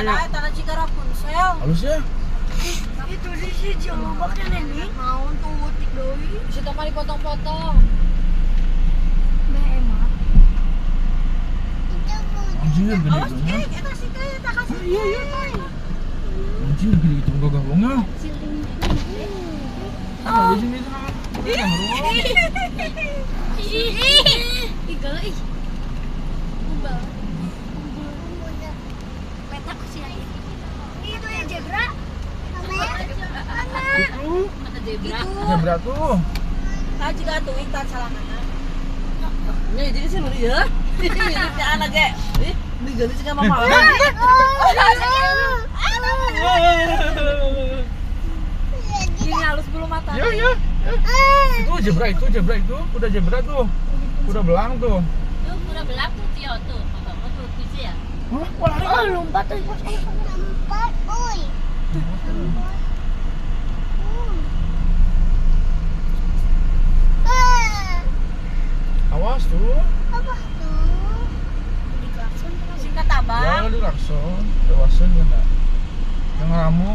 kayak tanah Cikaraponsel. halus ya. Itu di si Jolobak kan ini. Mau tuh utik doi. Bisa tempat dipotong-potong. Mbak Emma. Anjir gede Awas itu. kita sih kayak tak kasih. Iya. Anjir gede itu enggak gabungnya. Ah, di sini tenang. Igal ih. Umbal. Petak sih aja. Itu ya zebra. Namanya Itu. mana zebra? Zebra tuh. Nah, jika tuh ikan salamana. Nya jadi sih lu ya. Ini anak kayak ini ganti sih sama mama. Ini halus bulu mata. Ya. Itu zebra itu. Udah zebra tuh. Udah belang tuh. Tuh udah belak tuh Tio tuh. Foto tuh sih ya. Wah, lari. Lompat tuh. Lompat, oi. Awas tuh. Apa tuh? Singkat abang. Ya, di lakson. Dewasa enggak. Yang ramu.